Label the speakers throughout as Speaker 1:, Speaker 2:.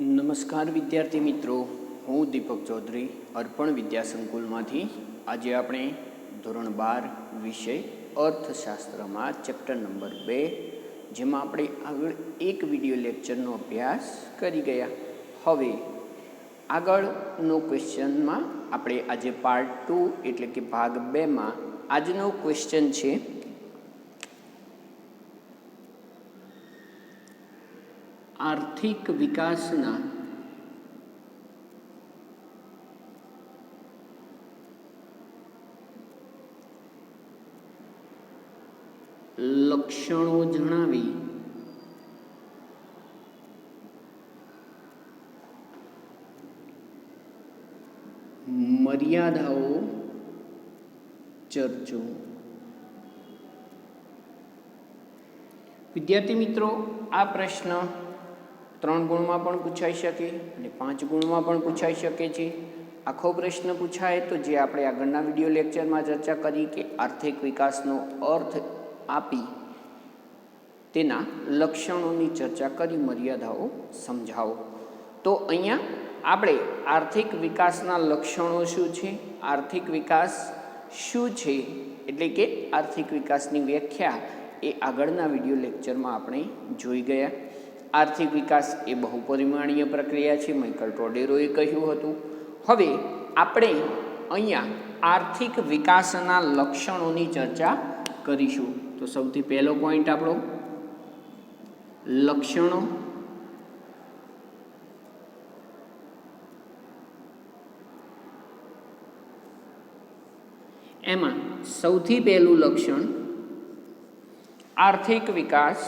Speaker 1: નમસ્કાર વિદ્યાર્થી મિત્રો, હું દીપક ચૌધરી અર્પણ વિદ્યા સંકુલમાંથી. આજે આપણે ધોરણ 12 વિષય અર્થશાસ્ત્રમાં ચેપ્ટર નંબર 2, જેમાં આપણે આગળ એક વિડીયો લેક્ચરનો અભ્યાસ કરી ગયા. હવે આગળનો ક્વેશ્ચનમાં આપણે આજે પાર્ટ 2 એટલે કે ભાગ 2માં આજનો ક્વેશ્ચન છે, આર્થિક વિકાસના લક્ષણો જણાવી મર્યાદાઓ ચર્ચો. વિદ્યાર્થી મિત્રો, આ પ્રશ્ન 3 ગુણમાં પણ પૂછાઈ શકે અને 5 ગુણમાં પણ પૂછાઈ શકે છે. આખો પ્રશ્ન પૂછાય તો જે આપણે આગળના વિડીયો લેક્ચરમાં ચર્ચા કરી કે આર્થિક વિકાસનો અર્થ આપી તેના લક્ષણોની ચર્ચા કરી, મર્યાદાઓ સમજાવો. તો અહીંયા આપણે આર્થિક વિકાસના લક્ષણો શું છે, આર્થિક વિકાસ શું છે, એટલે કે આર્થિક વિકાસની વ્યાખ્યા એ આગળના વિડીયો લેક્ચરમાં આપણે જોઈ ગયા. આર્થિક વિકાસ એ બહુપરિમાણીય પ્રક્રિયા છે, માઇકલ ટોડેરોએ કહ્યું હતું. હવે આપણે અહીંયા આર્થિક વિકાસના લક્ષણોની ચર્ચા કરીશું. તો સૌથી પહેલો પોઈન્ટ આપણો લક્ષણો. એમાં સૌથી પહેલું લક્ષણ આર્થિક વિકાસ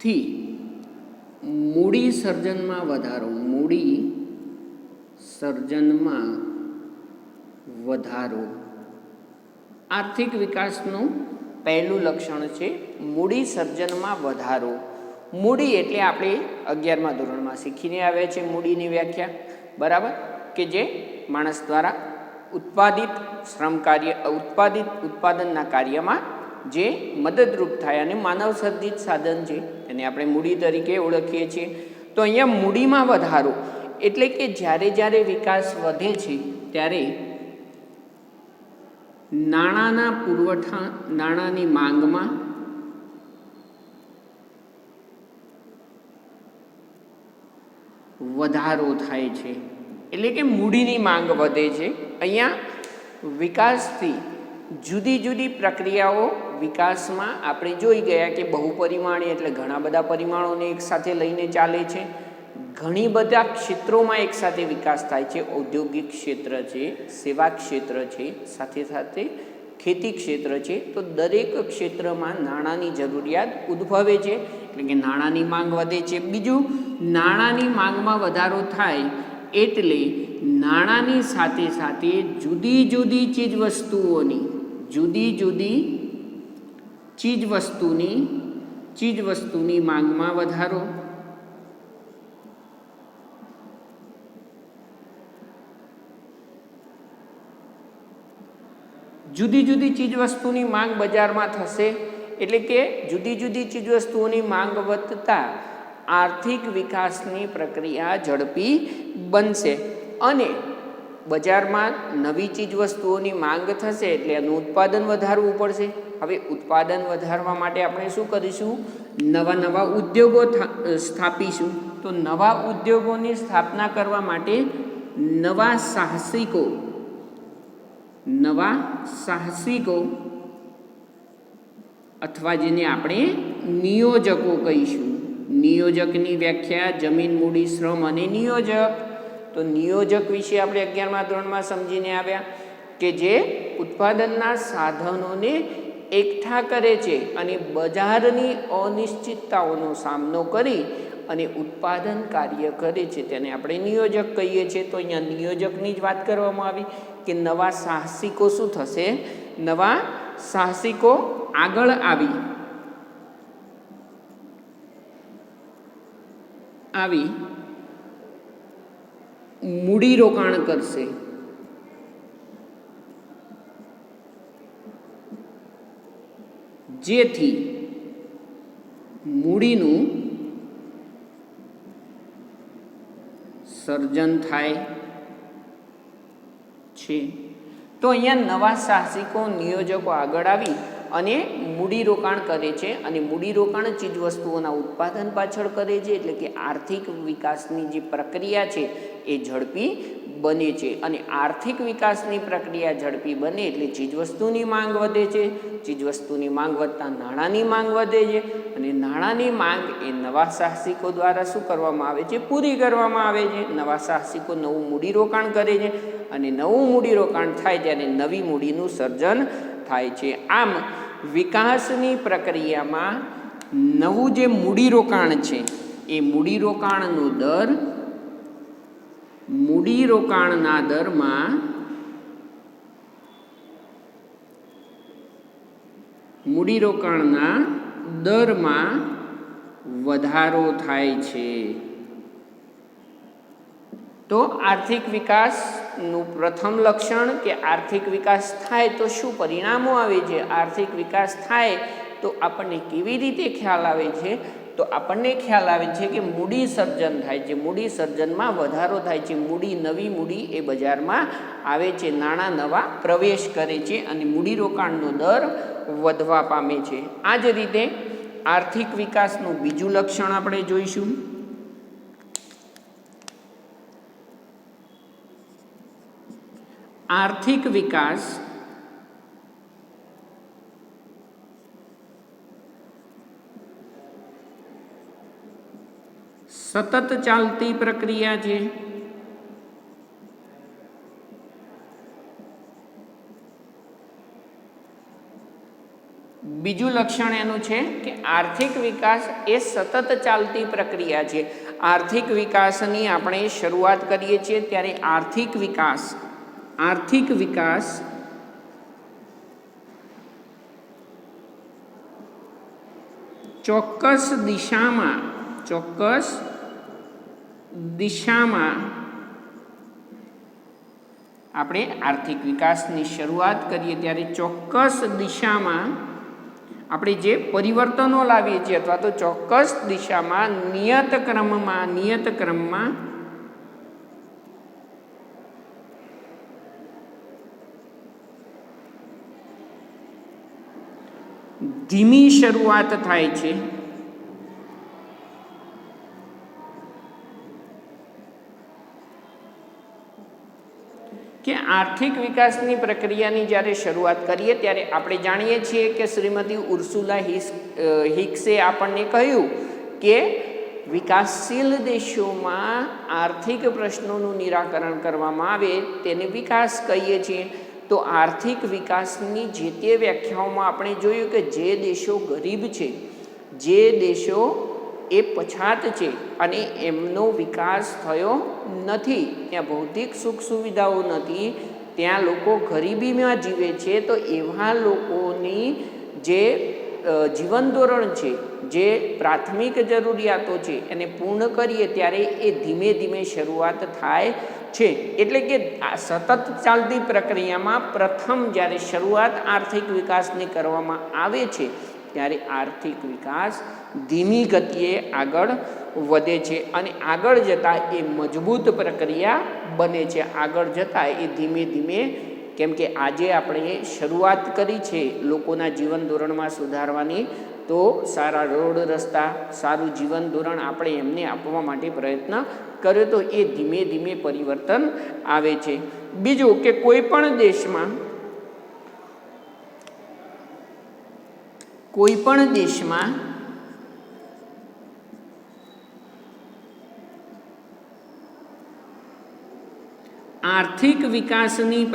Speaker 1: થી મૂડી સર્જનમાં વધારો. મૂડી સર્જનમાં વધારો આર્થિક વિકાસનું પહેલું લક્ષણ છે, મૂડી સર્જનમાં વધારો. મૂડી એટલે આપણે 11મા ધોરણમાં શીખીને આવ્યા છે મૂડીની વ્યાખ્યા, બરાબર, કે જે માણસ દ્વારા ઉત્પાદિત શ્રમ કાર્ય ઉત્પાદનના કાર્યમાં જે મદદરૂપ થાય અને માનવ સર્જિત સાધન છે એને આપણે મૂડી તરીકે ઓળખીએ છીએ. તો અહીંયા મૂડીમાં વધારો એટલે કે જ્યારે વિકાસ વધે છે ત્યારે નાણાંના પુરવઠા, નાણાંની માંગમાં વધારો થાય છે, એટલે કે મૂડીની માંગ વધે છે. અહીંયા વિકાસથી જુદી જુદી પ્રક્રિયાઓ વિકાસમાં આપણે જોઈ ગયા કે બહુપરિમાણીય એટલે ઘણા બધા પરિમાણોને એકસાથે લઈને ચાલે છે. ઘણી બધા ક્ષેત્રોમાં એકસાથે વિકાસ થાય છે. ઔદ્યોગિક ક્ષેત્ર છે, સેવા ક્ષેત્ર છે, સાથે સાથે ખેતી ક્ષેત્ર છે. તો દરેક ક્ષેત્રમાં નાણાંની જરૂરિયાત ઉદ્ભવે છે, એટલે કે નાણાંની માંગ વધે છે. બીજું, નાણાંની માંગમાં વધારો થાય એટલે નાણાંની સાથે સાથે જુદી જુદી ચીજવસ્તુની માંગમાં વધારો. જુદી જુદી ચીજવસ્તુની માંગ બજારમાં થશે, એટલે કે જુદી જુદી ચીજવસ્તુઓની માંગ વધતા આર્થિક વિકાસની પ્રક્રિયા ઝડપી બનશે અને બજારમાં નવી ચીજવસ્તુઓની માંગ થશે એટલે એનું ઉત્પાદન વધારવું પડશે. હવે ઉત્પાદન વધારવા માટે આપણે શું કરીશું? નવા ઉદ્યોગો સ્થાપીશું. તો નવા ઉદ્યોગોની સ્થાપના કરવા માટે નવા સાહસિકો અથવા જેને આપણે નિયોજકો કહીશું. નિયોજકની વ્યાખ્યા જમીન, મૂડી, શ્રમ અને નિયોજક. તો નિયોજક વિશે આપણે 11મા ધોરણમાં સમજીને આવ્યા કે જે ઉત્પાદનના સાધનોને એકઠા કરે છે અને બજારની અનિશ્ચિતતાઓનો સામનો કરી અને ઉત્પાદન કાર્ય કરે છે, તેને આપણે નિયોજક કહીએ છીએ. તો અહીંયા નિયોજકની જ વાત કરવામાં આવી કે નવા સાહસિકો શું થશે? નવા સાહસિકો આગળ આવી મૂડીરોકાણ કરશે. જેથી મૂડીનું સર્જન થાય છે। તો અહીંયા નવા સાહસિકો નિયોજકો આગળ આવી અને મૂડીરોકાણ કરે છે અને મૂડીરોકાણ ચીજવસ્તુઓના ઉત્પાદન પાછળ કરે છે, એટલે કે આર્થિક વિકાસની જે પ્રક્રિયા છે એ ઝડપી બને છે। અને આર્થિક વિકાસની પ્રક્રિયા ઝડપી બને એટલે ચીજવસ્તુની માંગ વધે છે, ચીજવસ્તુની માંગ વધતા નાણાંની માંગ વધે છે અને નાણાંની માંગ એ નવા સાહસિકો દ્વારા શું કરવામાં આવે છે? પૂરી કરવામાં આવે છે। નવા સાહસિકો નવું મૂડીરોકાણ કરે છે અને નવું મૂડીરોકાણ થાય ત્યારે નવી મૂડીનું સર્જન થાય છે। આમ વિકાસની પ્રક્રિયામાં નવું જે મૂડીરોકાણ છે એ મૂડીરોકાણનો દર મૂડીરોકાણના દરમાં વધારો થાય છે। તો આર્થિક વિકાસનું પ્રથમ લક્ષણ કે આર્થિક વિકાસ થાય તો શું પરિણામો આવે છે? આર્થિક વિકાસ થાય તો આપણને કેવી રીતે ખ્યાલ આવે છે? તો આપણને ખ્યાલ આવે છે કે મૂડી સર્જન થાય છે, મૂડી સર્જનમાં વધારો થાય છે, નવી મૂડી એ બજારમાં આવે છે, નાણાં નવા પ્રવેશ કરે છે અને મૂડીરોકાણનો દર વધવા પામે છે। આ જ રીતે આર્થિક વિકાસનું બીજું લક્ષણ આપણે જોઈશું। આર્થિક વિકાસ સતત ચાલતી પ્રક્રિયા છે। બીજું લક્ષણ એનું છે કે આર્થિક વિકાસ એ સતત ચાલતી પ્રક્રિયા છે। આર્થિક વિકાસની આપણે શરૂઆત કરીએ છીએ ત્યારે આર્થિક વિકાસ ચોક્કસ દિશામાં આપણે આર્થિક વિકાસની શરૂઆત કરીએ ત્યારે ચોક્કસ દિશામાં આપણે જે પરિવર્તનો લાવીએ છીએ અથવા તો ચોક્કસ દિશામાં નિયત ક્રમમાં ધીમી શરૂઆત થાય છે। કે આર્થિક વિકાસની પ્રક્રિયાની જ્યારે શરૂઆત કરીએ ત્યારે આપણે જાણીએ છીએ કે શ્રીમતી ઉર્સુલા હિક્સે આપણને કહ્યું કે વિકાસશીલ દેશોમાં આર્થિક પ્રશ્નોનું નિરાકરણ કરવામાં આવે તેને વિકાસ કહીએ છીએ। તો આર્થિક વિકાસની જે તે વ્યાખ્યાઓમાં આપણે જોયું કે જે દેશો ગરીબ છે, જે દેશો એ પછાત છે અને એમનો વિકાસ થયો નથી, ત્યાં ભૌતિક સુખ સુવિધાઓ નથી, ત્યાં લોકો ગરીબીમાં જીવે છે, તો એવા લોકોની જે જીવન ધોરણ છે, જે પ્રાથમિક જરૂરિયાતો છે એને પૂર્ણ કરીએ ત્યારે એ ધીમે ધીમે શરૂઆત થાય છે। એટલે કે આ સતત ચાલતી પ્રક્રિયામાં પ્રથમ જ્યારે શરૂઆત આર્થિક વિકાસની કરવામાં આવે છે ત્યારે આર્થિક વિકાસ ધીમી ગતિએ આગળ વધે છે અને આગળ જતાં એ મજબૂત પ્રક્રિયા બને છે। આગળ જતાં એ ધીમે ધીમે, કેમ કે આજે આપણે શરૂઆત કરી છે લોકોના જીવન ધોરણમાં સુધારવાની, તો સારા રોડ રસ્તા, સારું જીવન ધોરણ આપણે એમને આપવા માટે પ્રયત્ન કર્યો તો એ ધીમે ધીમે પરિવર્તન આવે છે। બીજું કે કોઈ પણ દેશમાં આર્થિક વિકાસની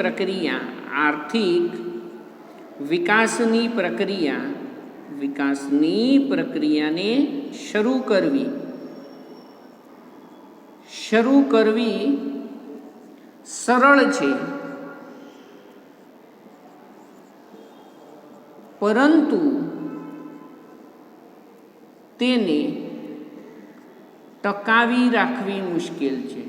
Speaker 1: પ્રક્રિયાને શરૂ કરવી સરળ છે, પરંતુ તેને ટકાવી રાખવી મુશ્કેલ છે।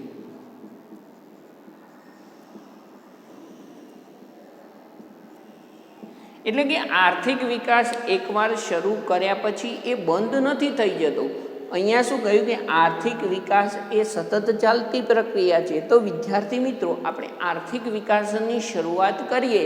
Speaker 1: એટલે કે આર્થિક વિકાસ એકવાર શરૂ કર્યા પછી એ બંધ નથી થઈ જતો, અહીંયા શું કહ્યું કે આર્થિક વિકાસ એ સતત ચાલતી પ્રક્રિયા છે. તો વિદ્યાર્થી મિત્રો, આપણે આર્થિક વિકાસની શરૂઆત કરીએ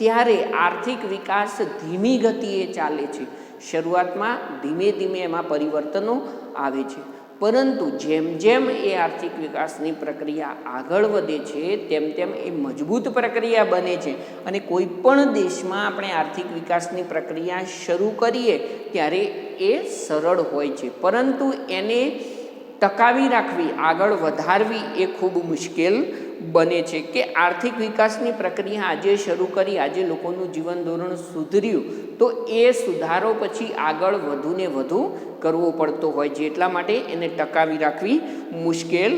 Speaker 1: ત્યારે આર્થિક વિકાસ ધીમી ગતિએ ચાલે છે. શરૂઆતમાં ધીમે ધીમે એમાં પરિવર્તનો આવે છે, પરંતુ જેમ જેમ એ આર્થિક વિકાસની પ્રક્રિયા આગળ વધે છે તેમ તેમ એ મજબૂત પ્રક્રિયા બને છે. અને કોઈ પણ દેશમાં આપણે આર્થિક વિકાસની પ્રક્રિયા શરૂ કરીએ ત્યારે એ સરળ હોય છે, પરંતુ એને ટકાવી રાખવી, આગળ વધારવી એ ખૂબ મુશ્કેલ બને છે. કે આર્થિક વિકાસની પ્રક્રિયા આજે શરૂ કરી, આજે લોકોનું જીવન ધોરણ સુધર્યું, તો એ સુધારો પછી આગળ વધુને વધુ કરવો પડતો હોય છે. એટલા માટે એને ટકાવી રાખવી મુશ્કેલ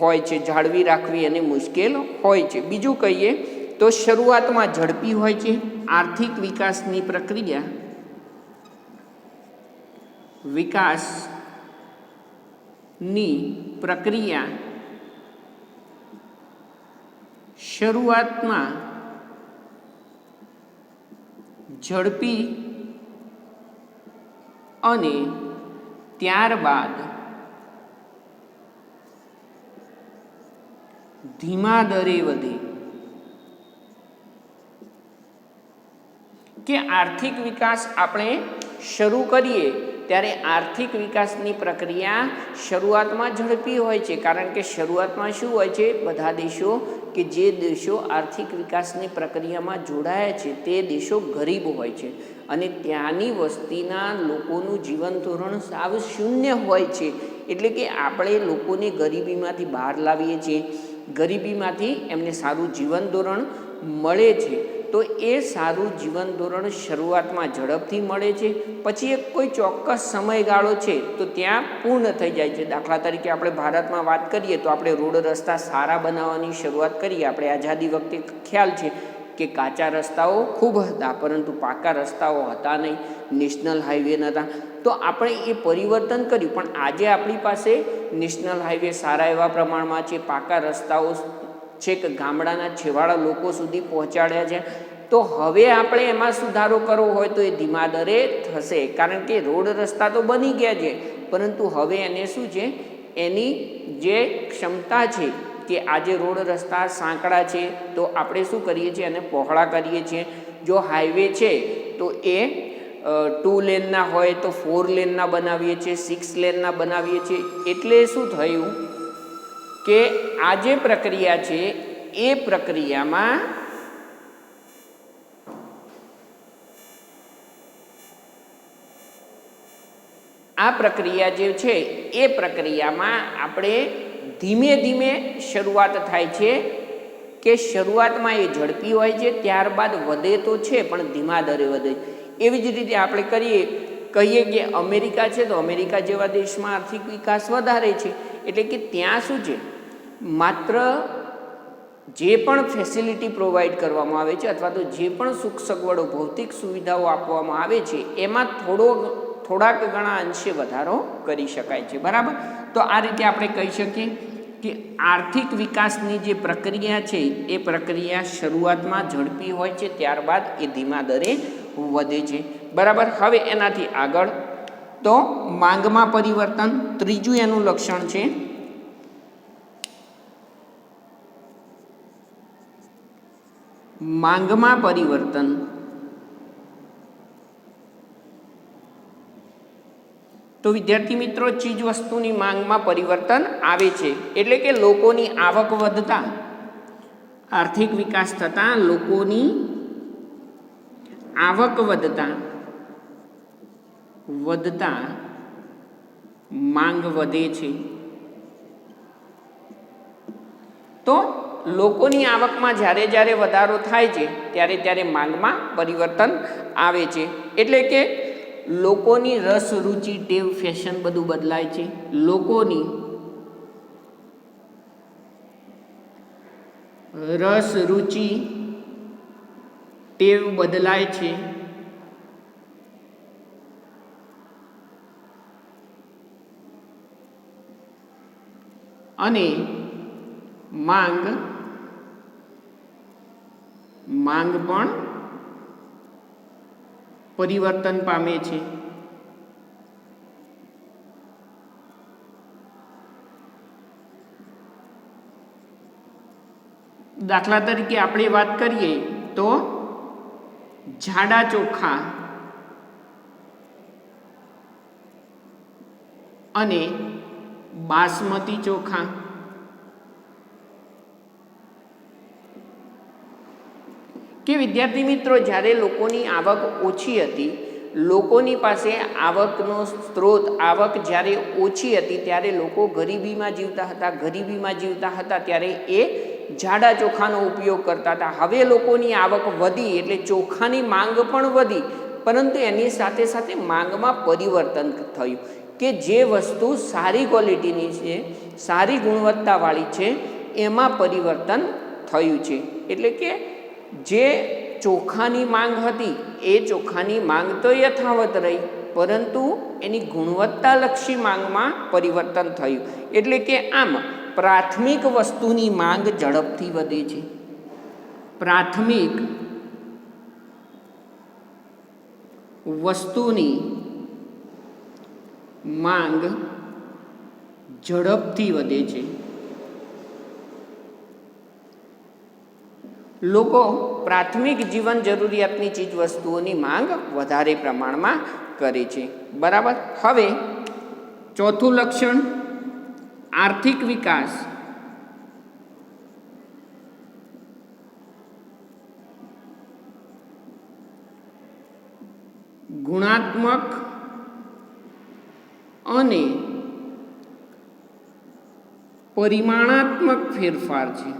Speaker 1: હોય છે, જાળવી રાખવી એને મુશ્કેલ હોય છે. બીજું કહીએ તો શરૂઆતમાં ઝડપી હોય છે આર્થિક વિકાસની પ્રક્રિયા. શરૂઆતમાં ઝડપી અને ત્યારબાદ ધીમા દરે વધે. કે આર્થિક વિકાસ આપણે શરૂ કરીએ ત્યારે આર્થિક વિકાસની પ્રક્રિયા શરૂઆતમાં ઝડપી હોય છે, કારણ કે શરૂઆતમાં શું હોય છે, બધા દેશો કે જે દેશો આર્થિક વિકાસની પ્રક્રિયામાં જોડાયા છે તે દેશો ગરીબ હોય છે અને ત્યાંની વસ્તીના લોકોનું જીવન ધોરણ સાવ શૂન્ય હોય છે. એટલે કે આપણે લોકોને ગરીબીમાંથી બહાર લાવીએ છીએ, ગરીબીમાંથી એમને સારું જીવન ધોરણ મળે છે. તો એ સારું જીવન ધોરણ શરૂઆતમાં ઝડપથી મળે છે, પછી એક કોઈ ચોક્કસ સમયગાળો છે તો ત્યાં પૂર્ણ થઈ જાય છે. દાખલા તરીકે આપણે ભારતમાં વાત કરીએ તો આપણે રોડ રસ્તા સારા બનાવવાની શરૂઆત કરીએ. આપણે આઝાદી વખતે ખ્યાલ છે કે કાચા રસ્તાઓ ખૂબ હતા, પરંતુ પાકા રસ્તાઓ હતા નહીં, નેશનલ હાઈવે નહોતા. તો આપણે એ પરિવર્તન કર્યું, પણ આજે આપણી પાસે નેશનલ હાઈવે સારા એવા પ્રમાણમાં છે, પાકા રસ્તાઓ છેક ગામડાના છેવાડા લોકો સુધી પહોંચાડ્યા છે. તો હવે આપણે એમાં સુધારો કરવો હોય તો એ ધીમા દરે થશે, કારણ કે રોડ રસ્તા તો બની ગયા છે, પરંતુ હવે એને શું છે, એની જે ક્ષમતા છે કે આજે રોડ રસ્તા સાંકડા છે તો આપણે શું કરીએ છીએ, એને પહોળા કરીએ છીએ. જો હાઈવે છે તો એ 2 લેનના હોય તો 4 લેનના બનાવીએ છીએ, 6 લેનના બનાવીએ છીએ. એટલે શું થયું કે આ જે પ્રક્રિયા છે એ પ્રક્રિયામાં આપણે ધીમે ધીમે શરૂઆત થાય છે. કે શરૂઆતમાં એ ઝડપી હોય છે, ત્યારબાદ વધે તો છે પણ ધીમા દરે વધે. એવી જ રીતે આપણે કહીએ કે અમેરિકા છે તો અમેરિકા જેવા દેશમાં આર્થિક વિકાસ વધારે છે. એટલે કે ત્યાં શું છે, માત્ર જે પણ ફેસિલિટી પ્રોવાઈડ કરવામાં આવે છે અથવા તો જે પણ સુખ સગવડો, ભૌતિક સુવિધાઓ આપવામાં આવે છે એમાં થોડાક ઘણા અંશે વધારો કરી શકાય છે. બરાબર. તો આ રીતે આપણે કહી શકીએ કે આર્થિક વિકાસની જે પ્રક્રિયા છે એ પ્રક્રિયા શરૂઆતમાં ઝડપી હોય છે, ત્યારબાદ એ ધીમા દરે વધે છે. બરાબર. હવે એનાથી આગળ તો માંગમાં પરિવર્તન, ત્રીજું એનું લક્ષણ છે. માંગમાં પરિવર્તન. તો વિદ્યાર્થી મિત્રો, ચીજ વસ્તુની માંગમાં પરિવર્તન આવે છે. એટલે કે લોકોની આવક વધતા, આર્થિક વિકાસ થતાં લોકોની આવક વધતા માંગ વધે છે. તો લોકોની આવકમાં જ્યારે વધારો થાય છે ત્યારે માંગમાં પરિવર્તન આવે છે. એટલે કે લોકોની રસ, રુચિ, ટેવ, ફેશન બધું બદલાય છે. લોકોની રસ, રુચિ, ટેવ બદલાય છે. અને માંગ પણ પરિવર્તન પામે છે. દાખલા તરીકે આપણે વાત કરીએ તો જાડા ચોખા અને બાસમતી ચોખા કે વિદ્યાર્થી મિત્રો, જ્યારે લોકોની આવક ઓછી હતી, લોકોની પાસે આવકનો સ્ત્રોત, આવક જ્યારે ઓછી હતી ત્યારે લોકો ગરીબીમાં જીવતા હતા ત્યારે એ જાડા ચોખાનો ઉપયોગ કરતા હતા. હવે લોકોની આવક વધી એટલે ચોખાની માંગ પણ વધી, પરંતુ એની સાથે સાથે માંગમાં પરિવર્તન થયું કે જે વસ્તુ સારી ક્વોલિટીની છે, સારી ગુણવત્તાવાળી છે, એમાં પરિવર્તન થયું છે. એટલે કે જે ચોખાની માંગ હતી એ ચોખાની માંગ તો યથાવત રહી, પરંતુ એની ગુણવત્તાલક્ષી માંગમાં પરિવર્તન થયું. એટલે કે આમ પ્રાથમિક વસ્તુની માંગ ઝડપથી વધે છે. પ્રાથમિક વસ્તુની માંગ ઝડપથી વધે છે. લોકો પ્રાથમિક જીવન જરૂરિયાતની ચીજ વસ્તુઓની માંગ વધારે પ્રમાણમાં કરે છે. બરાબર. હવે ચોથું લક્ષણ, આર્થિક વિકાસ ગુણાત્મક અને પરિમાણાત્મક ફેરફાર છે.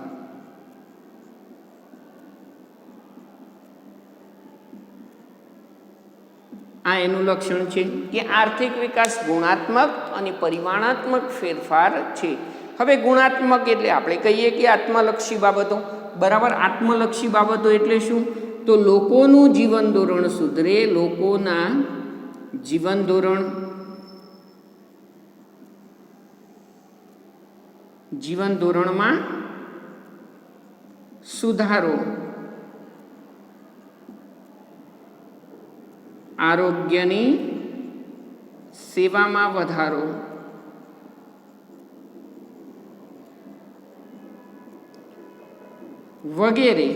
Speaker 1: આ એનું લક્ષણ છે કે આર્થિક વિકાસ ગુણાત્મક અને પરિમાણાત્મક ફેરફાર છે. હવે ગુણાત્મક એટલે આપણે કહીએ કે આત્મલક્ષી બાબતો. બરાબર. આત્મલક્ષી બાબતો એટલે શું? તો લોકોનું જીવન ધોરણ સુધરે, લોકોના જીવન ધોરણમાં સુધારો, આરોગ્યની સેવામાં વધારો, વગેરે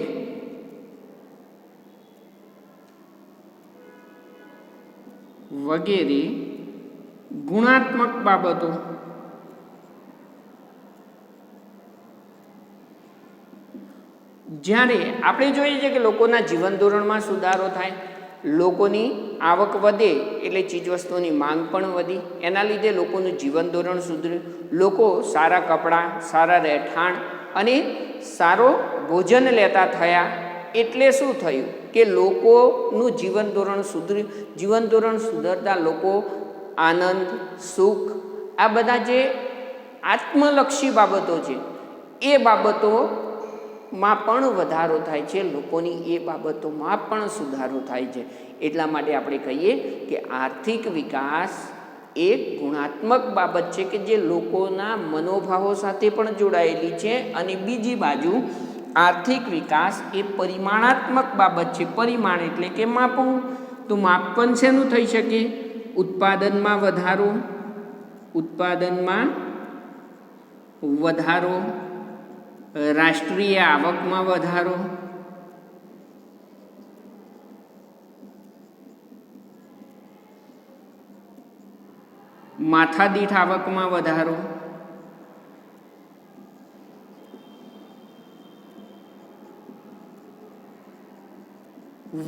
Speaker 1: ગુણાત્મક બાબતો જ્યારે આપણે જોઈએ છીએ કે લોકોના જીવન ધોરણમાં સુધારો થાય, લોકોની આવક વધે એટલે ચીજવસ્તુઓની માંગ પણ વધી, એના લીધે લોકોનું જીવન ધોરણ સુધર્યું, લોકો સારા કપડાં, સારા રહેઠાણ અને સારો ભોજન લેતા થયા. એટલે શું થયું કે લોકોનું જીવન ધોરણ સુધર્યું. જીવન ધોરણ સુધરતા લોકો આનંદ, સુખ, આ બધા જે આત્મલક્ષી બાબતો છે એ બાબતોમાં પણ વધારો થાય છે, લોકોની એ બાબતોમાં પણ સુધારો થાય છે. એટલા માટે આપણે કહીએ કે આર્થિક વિકાસ એક ગુણાત્મક બાબત છે કે જે લોકોના મનોભાવો સાથે પણ જોડાયેલી છે, અને બીજી બાજુ આર્થિક વિકાસ એ પરિમાણાત્મક બાબત છે. પરિમાણ એટલે કે માપવું. તો માપન શેનું થઈ શકે? ઉત્પાદનમાં વધારો, રાષ્ટ્રીય આવકમાં વધારો, માથાદીઠ આવકમાં વધારો,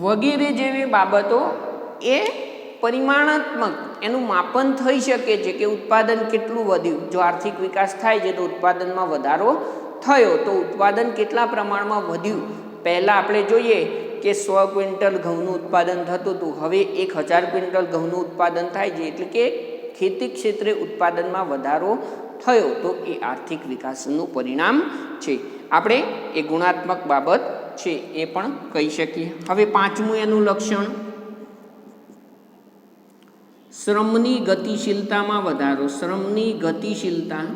Speaker 1: વગેરે જેવી બાબતો એ પરિમાણાત્મક એનું માપન થઈ શકે છે કે ઉત્પાદન કેટલું વધ્યું. જો આર્થિક વિકાસ થાય છે તો ઉત્પાદનમાં વધારો થયો, તો ઉત્પાદન કેટલા પ્રમાણમાં વધ્યું. પહેલાં આપણે જોઈએ કે 100 ક્વિન્ટલ ઘઉંનું ઉત્પાદન થતું હતું, હવે 1000 ક્વિન્ટલ ઘઉંનું ઉત્પાદન થાય છે. એટલે કે ખેતી ક્ષેત્રે ઉત્પાદનમાં વધારો થયો, તો એ આર્થિક વિકાસનું પરિણામ છે. આપણે એ ગુણાત્મક બાબત છે એ પણ કહી શકીએ. હવે પાંચમું એનું લક્ષણ, શ્રમની ગતિશીલતામાં વધારો. શ્રમની ગતિશીલતા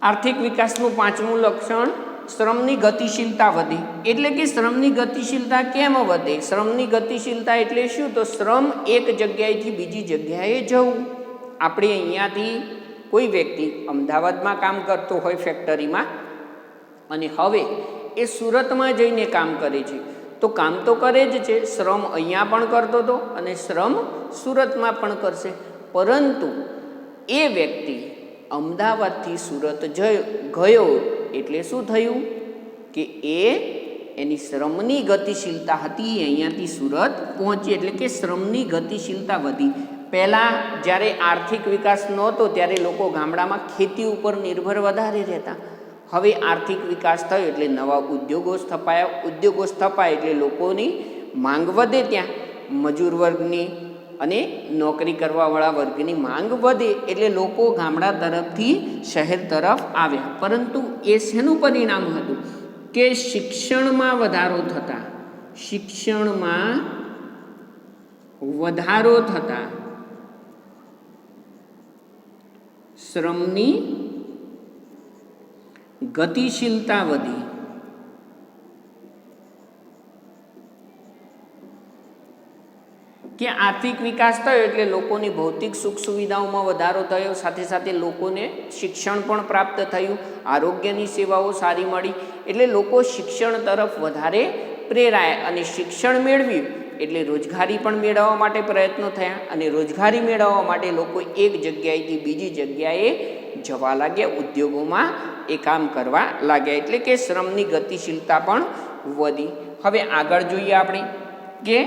Speaker 1: આર્થિક વિકાસનું પાંચમું લક્ષણ, શ્રમની ગતિશીલતા વધી. એટલે કે શ્રમની ગતિશીલતા કેમ વધે? શ્રમની ગતિશીલતા એટલે શું? તો શ્રમ એક જગ્યાએથી બીજી જગ્યાએ જવું. આપણે અહીંયાથી કોઈ વ્યક્તિ અમદાવાદમાં કામ કરતો હોય ફેક્ટરીમાં અને હવે એ સુરતમાં જઈને કામ કરે છે, તો કામ તો કરે જ છે, શ્રમ અહીંયા પણ કરતો હતો અને શ્રમ સુરતમાં પણ કરશે, પરંતુ એ વ્યક્તિ અમદાવાદથી સુરત ગયો એટલે શું થયું કે એની શ્રમની ગતિશીલતા હતી અહીંયાથી સુરત પહોંચી, એટલે કે શ્રમની ગતિશીલતા વધી. પહેલાં જ્યારે આર્થિક વિકાસ નહોતો ત્યારે લોકો ગામડામાં ખેતી ઉપર નિર્ભર વધારે રહેતા. હવે આર્થિક વિકાસ થયો એટલે નવા ઉદ્યોગો સ્થપાયા એટલે લોકોની માંગ વધે, ત્યાં મજૂર વર્ગની અને નોકરી કરવાવાળા વર્ગની માંગ વધે એટલે લોકો ગામડા તરફથી શહેર તરફ આવ્યા. પરંતુ એ શેનું પરિણામ હતું કે શિક્ષણમાં વધારો થતાં શ્રમની ગતિશીલતા વધી. કે આર્થિક વિકાસ થયો એટલે લોકોની ભૌતિક સુખ સુવિધાઓમાં વધારો થયો, સાથે સાથે લોકોને શિક્ષણ પણ પ્રાપ્ત થયું, આરોગ્યની સેવાઓ સારી મળી, એટલે લોકો શિક્ષણ તરફ વધારે પ્રેરાયા અને શિક્ષણ મેળવ્યું એટલે રોજગારી પણ મેળવવા માટે પ્રયત્નો થયા અને રોજગારી મેળવવા માટે લોકો એક જગ્યાએથી બીજી જગ્યાએ જવા લાગ્યા, ઉદ્યોગોમાં એ કામ કરવા લાગ્યા, એટલે કે શ્રમની ગતિશીલતા પણ વધી. હવે આગળ જોઈએ આપણે કે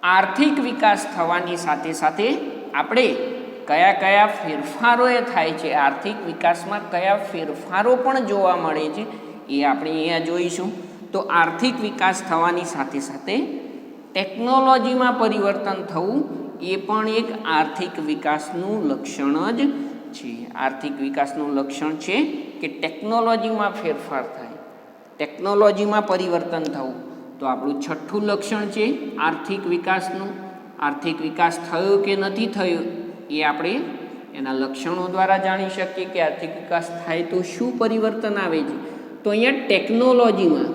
Speaker 1: આર્થિક વિકાસ થવાની સાથે સાથે આપણે કયા કયા ફેરફારો એ થાય છે, આર્થિક વિકાસમાં કયા ફેરફારો પણ જોવા મળે છે એ આપણે અહીંયા જોઈશું. તો આર્થિક વિકાસ થવાની સાથે સાથે ટેકનોલોજીમાં પરિવર્તન થવું એ પણ એક આર્થિક વિકાસનું લક્ષણ જ છે. આર્થિક વિકાસનું લક્ષણ છે કે ટેકનોલોજીમાં ફેરફાર થાય, ટેકનોલોજીમાં પરિવર્તન થવું. તો આપણું છઠ્ઠું લક્ષણ છે આર્થિક વિકાસનું. આર્થિક વિકાસ થયો કે નથી થયો એ આપણે એના લક્ષણો દ્વારા જાણી શકીએ કે આર્થિક વિકાસ થાય તો શું પરિવર્તન આવે છે. તો અહીંયા ટેકનોલોજીમાં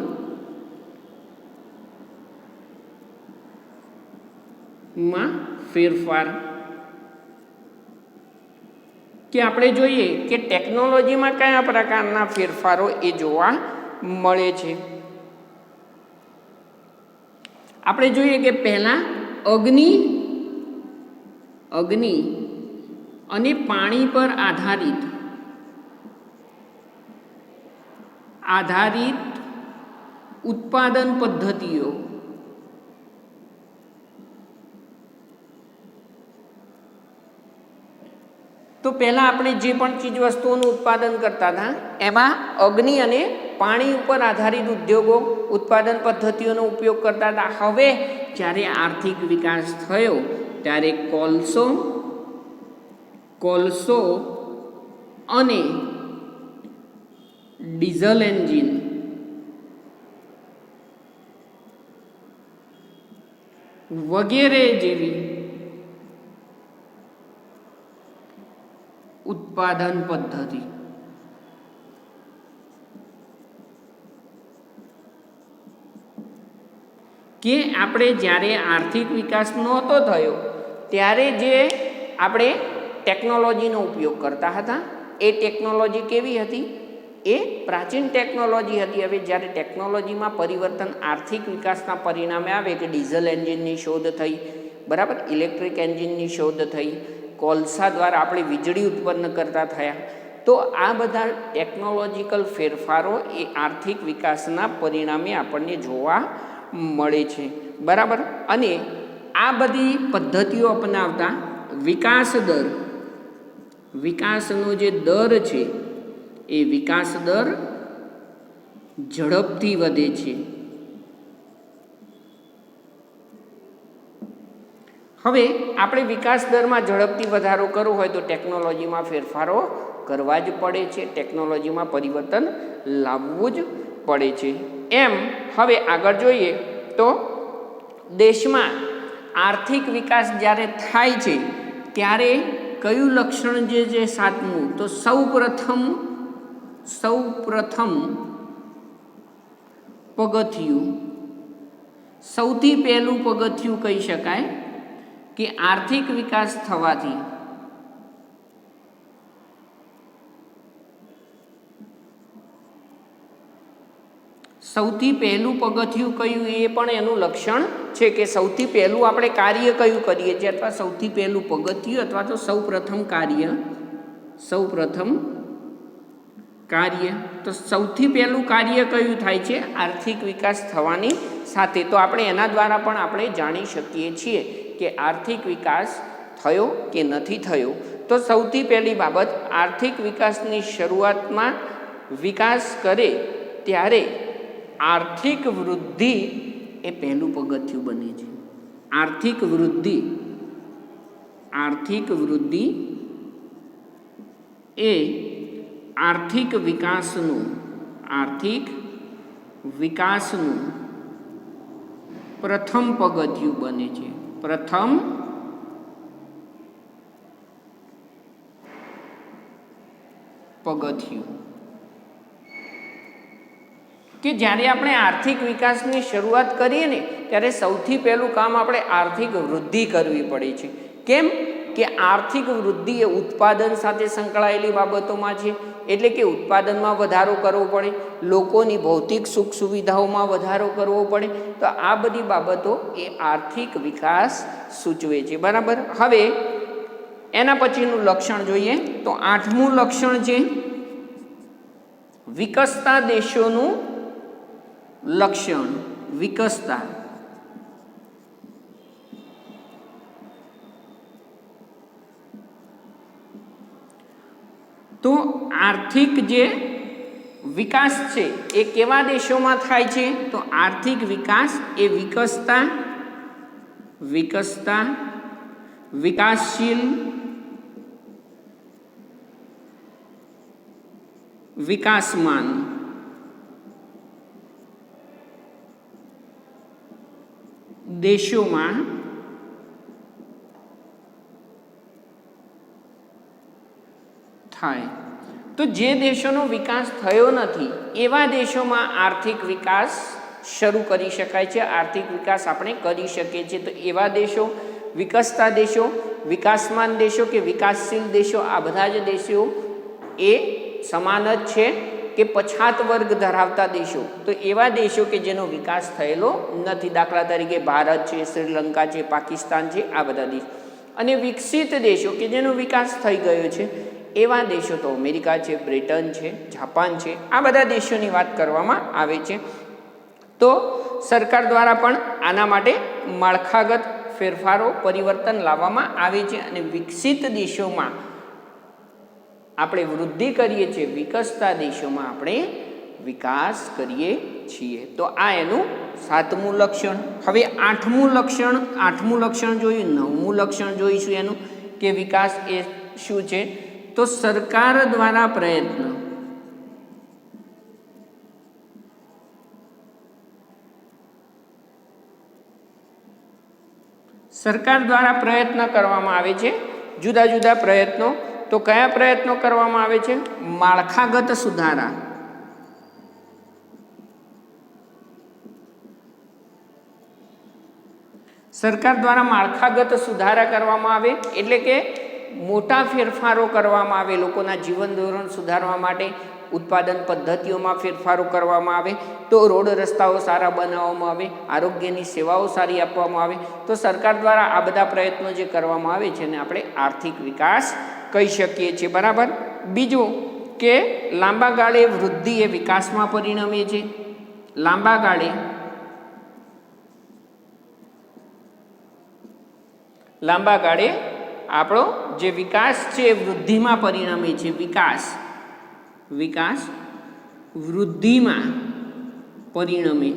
Speaker 1: ફેરફાર કે આપણે જોઈએ કે ટેકનોલોજીમાં કયા પ્રકારના ફેરફારો એ જોવા મળે છે. આપણે જોઈએ કે પહેલાં અગ્નિ અને પાણી પર આધારિત ઉત્પાદન પદ્ધતિઓ, તો પહેલાં આપણે જે પણ ચીજ વસ્તુઓનું ઉત્પાદન કરતા હતા એમાં અગ્નિ અને પાણી ઉપર આધારિત ઉદ્યોગો, ઉત્પાદન પદ્ધતિઓનો ઉપયોગ કરતા હતા. હવે જ્યારે આર્થિક વિકાસ થયો ત્યારે કોલસો અને ડીઝલ એન્જિન વગેરે જેવી ઉત્પાદન પદ્ધતિ કે આપણે જ્યારે આર્થિક વિકાસ નહોતો થયો ત્યારે જે આપણે ટેકનોલોજીનો ઉપયોગ કરતા હતા એ ટેકનોલોજી કેવી હતી? એ પ્રાચીન ટેકનોલોજી હતી. હવે જ્યારે ટેકનોલોજીમાં પરિવર્તન આર્થિક વિકાસના પરિણામે આવે કે ડીઝલ એન્જિનની શોધ થઈ, બરાબર, ઇલેક્ટ્રિક એન્જિનની શોધ થઈ, કોલસા દ્વારા આપણે વીજળી ઉત્પન્ન કરતા થયા, તો આ બધા ટેકનોલોજીકલ ફેરફારો એ આર્થિક વિકાસના પરિણામે આપણને જોવા મળે છે, બરાબર. અને આ બધી પદ્ધતિઓ અપનાવતા વિકાસનો જે દર છે એ વિકાસ દર ઝડપથી વધે છે. હવે આપણે વિકાસ દરમાં ઝડપથી વધારો કરવો હોય તો ટેકનોલોજીમાં ફેરફારો કરવા જ પડે છે, ટેકનોલોજીમાં પરિવર્તન લાવવું જ પડે છે. એમ હવે આગળ જોઈએ તો દેશમાં આર્થિક વિકાસ જ્યારે થાય છે ત્યારે કયું લક્ષણ જે છે સાતમું, તો સૌપ્રથમ પગથિયું, સૌથી પહેલું પગથિયું કહી શકાય કે આર્થિક વિકાસ થવાથી સૌથી પહેલું પગથિયું કયું એ પણ એનું લક્ષણ છે કે સૌથી પહેલું આપણે કાર્ય કયું કરીએ છીએ અથવા સૌથી પહેલું પગથિયું અથવા તો સૌપ્રથમ કાર્ય તો સૌથી પહેલું કાર્ય કયું થાય છે આર્થિક વિકાસ થવાની સાથે તો આપણે એના દ્વારા પણ આપણે જાણી શકીએ છીએ કે આર્થિક વિકાસ થયો કે નથી થયો તો સૌથી પહેલી બાબત આર્થિક વિકાસની શરૂઆતમાં વિકાસ કરે ત્યારે આર્થિક વૃદ્ધિ એ પહેલું પગથિયું બને છે આર્થિક વૃદ્ધિ એ આર્થિક વિકાસનું પ્રથમ પગથિયું બને છે પ્રથમ પગથિયું કે જ્યારે આપણે આર્થિક વિકાસની શરૂઆત કરીએ ને ત્યારે સૌથી પહેલું કામ આપણે આર્થિક વૃદ્ધિ કરવી પડે છે કેમ કે આર્થિક વૃદ્ધિ એ ઉત્પાદન સાથે સંકળાયેલી બાબતોમાં છે એટલે કે ઉત્પાદનમાં વધારો કરવો પડે લોકોની ભૌતિક સુખ સુવિધાઓમાં વધારો કરવો પડે તો આ બધી બાબતો એ આર્થિક વિકાસ સૂચવે છે બરાબર હવે એના પછીનું લક્ષણ જોઈએ તો 8મું લક્ષણ છે વિકસતા દેશોનું લક્ષણ વિકસતા તો આર્થિક જે વિકાસ છે એ કેવા દેશોમાં થાય છે તો આર્થિક વિકાસ એ વિકાસશીલ વિકાસમાન દેશોમાં થાય તો જે દેશોનો વિકાસ થયો નથી એવા દેશોમાં આર્થિક વિકાસ શરૂ કરી શકાય છે આર્થિક વિકાસ આપણે કરી શકીએ છીએ તો એવા દેશો વિકસતા દેશો વિકાસમાન દેશો કે વિકાસશીલ દેશો આ બધા જ દેશો એ સમાન જ છે કે પછાત વર્ગ ધરાવતા દેશો તો એવા દેશો કે જેનો વિકાસ થયેલો નથી દાખલા તરીકે ભારત છે શ્રીલંકા છે પાકિસ્તાન છે આ બધા દેશ અને વિકસિત દેશો કે જેનો વિકાસ થઈ ગયો છે એવા દેશો તો અમેરિકા છે બ્રિટન છે જાપાન છે આ બધા દેશોની વાત કરવામાં આવે છે તો સરકાર દ્વારા પણ આના માટે માળખાગત ફેરફારો પરિવર્તન લાવવામાં આવે છે અને વિકસિત દેશોમાં આપણે વૃદ્ધિ કરીએ છીએ વિકસતા દેશોમાં આપણે વિકાસ કરીએ છીએ તો આ એનું 7મું લક્ષણ હવે 8મું લક્ષણ જોયું 9મું લક્ષણ જોઈશું એનું કે વિકાસ એ શું છે તો સરકાર દ્વારા પ્રયત્ન કરવામાં આવે છે જુદા જુદા પ્રયત્નો તો કયા પ્રયત્નો કરવામાં આવે છે માળખાગત સુધારા સરકાર દ્વારા માળખાગત સુધારા કરવામાં આવે એટલે કે મોટા ફેરફારો કરવામાં આવે લોકોના જીવન ધોરણ સુધારવા માટે ઉત્પાદન પદ્ધતિઓમાં ફેરફારો કરવામાં આવે તો રોડ રસ્તાઓ સારા બનાવવામાં આવે આરોગ્યની સેવાઓ સારી આપવામાં આવે તો સરકાર દ્વારા આ બધા પ્રયત્નો જે કરવામાં આવે છે ને આપણે આર્થિક વિકાસ કહી શકીએ છીએ બરાબર બીજું કે લાંબા ગાળે વૃદ્ધિ એ વિકાસમાં પરિણમે છે લાંબા ગાળે આપણો જે વિકાસ છે એ વૃદ્ધિમાં પરિણમે છે વિકાસ વૃદ્ધિમાં પરિણમે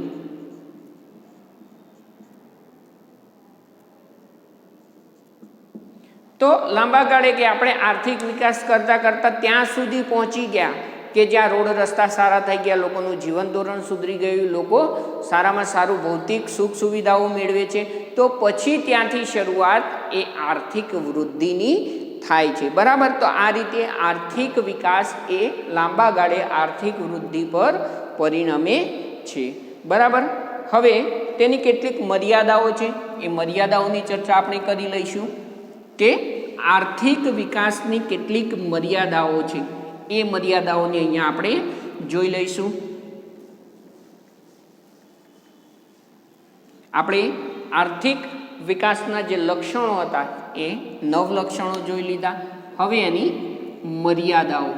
Speaker 1: તો લાંબા ગાળે કે આપણે આર્થિક વિકાસ કરતાં ત્યાં સુધી પહોંચી ગયા કે જ્યાં રોડ રસ્તા સારા થઈ ગયા લોકોનું જીવન ધોરણ સુધરી ગયું લોકો સારામાં સારું ભૌતિક સુખ સુવિધાઓ મેળવે છે તો પછી ત્યાંથી શરૂઆત એ આર્થિક વૃદ્ધિની થાય છે બરાબર તો આ રીતે આર્થિક વિકાસ એ લાંબા ગાળે આર્થિક વૃદ્ધિ પર પરિણમે છે બરાબર હવે તેની કેટલીક મર્યાદાઓ છે એ મર્યાદાઓની ચર્ચા આપણે કરી લઈશું કે આર્થિક વિકાસની કેટલીક મર્યાદાઓ છે એ મર્યાદાઓને અહીંયા આપણે જોઈ લઈશું આપણે આર્થિક વિકાસના જે લક્ષણો હતા એ 9 લક્ષણો જોઈ લીધા. હવે એની મર્યાદાઓ,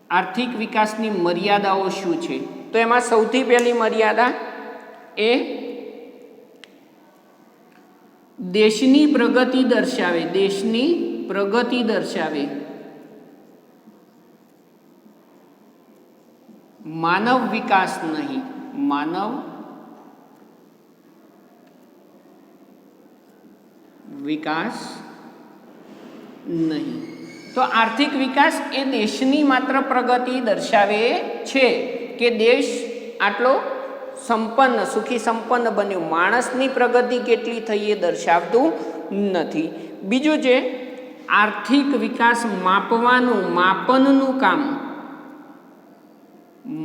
Speaker 1: આર્થિક વિકાસની મર્યાદાઓ શું છે? તો એમાં સૌથી પહેલી મર્યાદા એ દેશની પ્રગતિ દર્શાવે, દેશની પ્રગતિ દર્શાવે, માનવ વિકાસ નહીં, માનવ વિકાસ નહીં. તો આર્થિક વિકાસ એ દેશની માત્ર પ્રગતિ દર્શાવે છે કે દેશ આટલો સંપન્ન, સુખી સંપન્ન બન્યો. માણસની પ્રગતિ કેટલી થઈ એ દર્શાવતું નથી. બીજું છે આર્થિક વિકાસ માપવાનું, માપનનું કામ,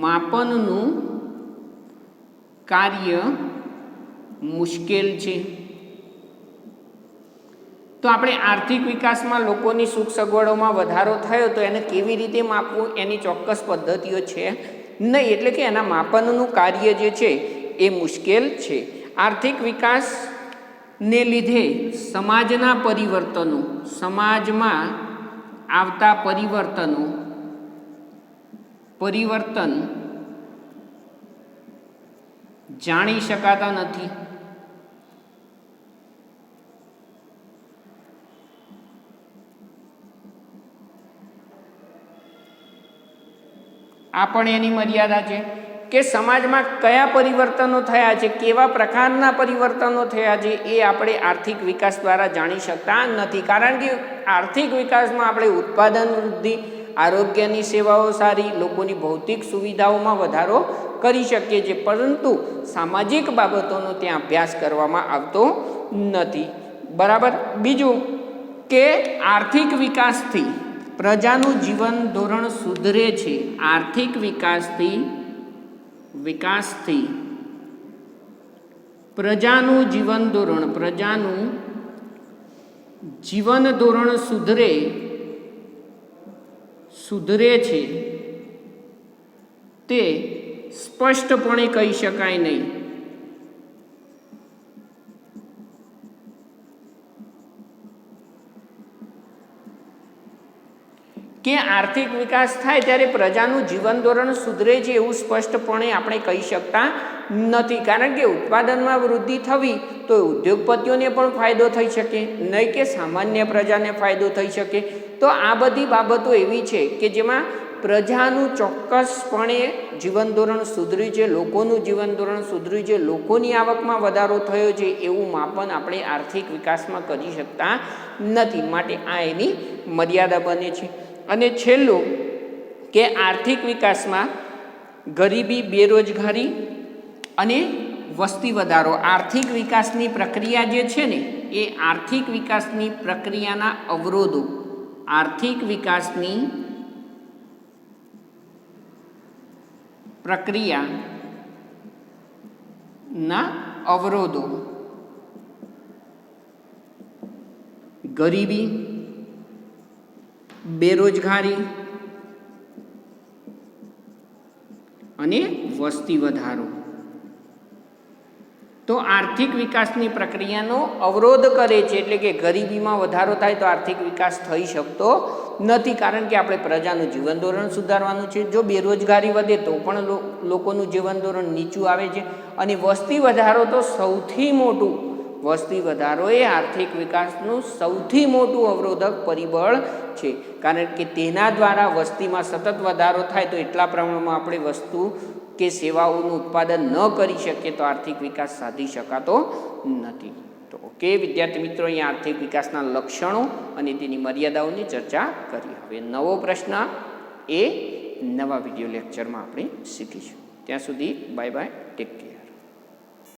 Speaker 1: માપનનું કાર્ય મુશ્કેલ છે. તો આપણે આર્થિક વિકાસમાં લોકોની સુખ સગવડોમાં વધારો થયો તો એને કેવી રીતે માપવું એની ચોક્કસ પદ્ધતિઓ છે નહીં, એટલે કે એના માપનનું કાર્ય જે છે એ મુશ્કેલ છે. આર્થિક વિકાસને લીધે સમાજના પરિવર્તનો, સમાજમાં આવતા પરિવર્તન જાણી શકાતા નથી. આ પણ એની મર્યાદા છે કે સમાજમાં કયા પરિવર્તનો થયા છે, કેવા પ્રકારના પરિવર્તનો થયા છે એ આપણે આર્થિક વિકાસ દ્વારા જાણી શકતા નથી. કારણ કે આર્થિક વિકાસમાં આપણે ઉત્પાદન વૃદ્ધિ, આરોગ્યની સેવાઓ સારી, લોકોની ભૌતિક સુવિધાઓમાં વધારો કરી શકીએ છીએ, પરંતુ સામાજિક બાબતોનો ત્યાં અભ્યાસ કરવામાં આવતો નથી. બરાબર. બીજું કે આર્થિક વિકાસથી પ્રજાનું જીવન ધોરણ સુધરે છે. આર્થિક વિકાસથી પ્રજાનું જીવન ધોરણ સુધરે છે તે સ્પષ્ટપણે કહી શકાય નહીં. કે આર્થિક વિકાસ થાય ત્યારે પ્રજાનું જીવન ધોરણ સુધરે છે એવું સ્પષ્ટપણે આપણે કહી શકતા નથી. કારણ કે ઉત્પાદનમાં વૃદ્ધિ થવી તો ઉદ્યોગપતિઓને પણ ફાયદો થઈ શકે, નહીં કે સામાન્ય પ્રજાને ફાયદો થઈ શકે. તો આ બધી બાબતો એવી છે કે જેમાં પ્રજાનું ચોક્કસપણે જીવન ધોરણ સુધર્યું છે, લોકોનું જીવન ધોરણ સુધર્યું છે, લોકોની આવકમાં વધારો થયો છે એવું માપન આપણે આર્થિક વિકાસમાં કરી શકતા નથી. માટે આ એની મર્યાદા બને છે. અને છેલ્લું કે આર્થિક વિકાસમાં ગરીબી, બેરોજગારી અને વસ્તી વધારો, આર્થિક વિકાસની પ્રક્રિયા જે છે ને એ આર્થિક વિકાસની પ્રક્રિયાના અવરોધો, આર્થિક વિકાસની પ્રક્રિયાના અવરોધો, ગરીબી, બેરોજગારી અને વસ્તી વધારો, તો આર્થિક વિકાસની પ્રક્રિયાનો અવરોધ કરે છે. એટલે કે ગરીબીમાં વધારો થાય તો આર્થિક વિકાસ થઈ શકતો નથી, કારણ કે આપણે પ્રજાનું જીવન ધોરણ સુધારવાનું છે. જો બેરોજગારી વધે તો પણ લોકોનું જીવન ધોરણ નીચું આવે છે. અને વસ્તી વધારો તો સૌથી મોટું, વસ્તી વધારો એ આર્થિક વિકાસનું સૌથી મોટું અવરોધક પરિબળ છે. કારણ કે તેના દ્વારા વસ્તીમાં સતત વધારો થાય તો એટલા પ્રમાણમાં આપણે વસ્તુ કે સેવાઓનું ઉત્પાદન ન કરી શકીએ તો આર્થિક વિકાસ સાધી શકાતો નથી. તો ઓકે વિદ્યાર્થી મિત્રો, અહીંયા આર્થિક વિકાસના લક્ષણો અને તેની મર્યાદાઓની ચર્ચા કરી. હવે નવો પ્રશ્ન એ નવા વિડીયો લેક્ચરમાં આપણે શીખીશું. ત્યાં સુધી બાય બાય, ટેક કેર.